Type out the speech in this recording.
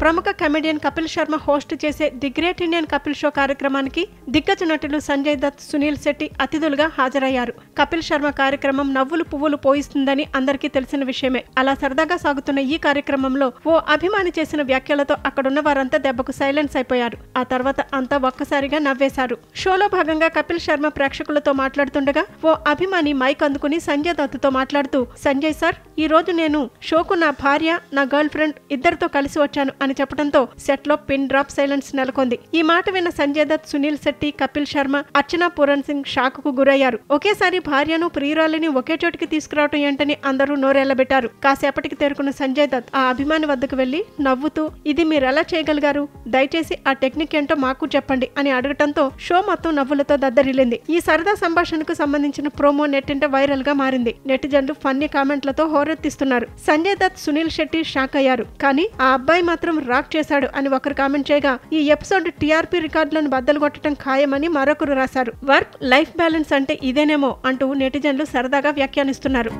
ప్రముఖ comedian Kapil Sharma host చేసే the great Indian Kapil show కార్యక్రమానికి దిగ్గజ నటులు సంజయ్ దత్, సునీల్ శెట్టి అతిథులుగా హాజరయ్యారు. కపిల్ శర్మ కార్యక్రమం నవ్వులు పువ్వులు పోయిస్తుందని అందరికీ తెలిసిన విషయమే. అలా సరదాగా సాగుతున్న ఈ కార్యక్రమంలో ఓ అభిమాని చేసిన వ్యాఖ్యలతో అక్కడున్న వారంతా దెబ్బకు సైలెన్స్ అయిపోయారు. ఆ తర్వాత అంతా ఒక్కసారిగా నవ్వేశారు. షోలో భాగంగా కపిల్ శర్మ ప్రేక్షకులతో మాట్లాడుతుండగా ఓ అభిమాని మైక్ అందుకుని సంజయ్ దత్ తో మాట్లాడుతూ, సంజయ్ సార్, ఈ రోజు నేను షోకు నా భార్య, నా గర్ల్ ఫ్రెండ్ ఇద్దరితో కలిసి వచ్చాను అని చెప్పడంతో సెట్ లో పిన్ డ్రాప్ సైలెన్స్ నెలకొంది. ఈ మాట విన్న సంజయ్ దత్, సునీల్ శెట్టి, కపిల్ శర్మ, అర్చనా పూరన్ సింగ్ షాక్ కు గురయ్యారు. ఒకేసారి భార్యను, ప్రియురాలిని ఒకే చోటికి తీసుకురావటం ఏంటని అందరూ నోరెళ్లబెట్టారు. కాసేపటికి తేరుకున్న సంజయ్ దత్ ఆ అభిమాని వద్దకు వెళ్లి నవ్వుతూ, ఇది మీరెలా చేయగలిగారు? దయచేసి ఆ టెక్నిక్ ఏంటో మాకు చెప్పండి అని అడగటంతో షో మొత్తం నవ్వులతో దద్దరిల్లింది. ఈ సరదా సంభాషణకు సంబంధించిన ప్రోమో నెట్టింట వైరల్ గా మారింది. నెటిజన్లు ఫన్నీ కామెంట్లతో హోరెత్తిస్తున్నారు. సంజయ్ దత్, సునీల్ శెట్టి షాక్ అయ్యారు. కానీ ఆ అబ్బాయి మాత్రం రాక్ చేశాడు అని ఒకరు కామెంట్ చేయగా, ఈ ఎపిసోడ్ టీఆర్పీ రికార్డులను బద్దలు కొట్టడం ఖాయమని మరొకరు రాశారు. వర్క్ లైఫ్ బ్యాలెన్స్ అంటే ఇదేనేమో అంటూ నెటిజన్లు సరదాగా వ్యాఖ్యానిస్తున్నారు.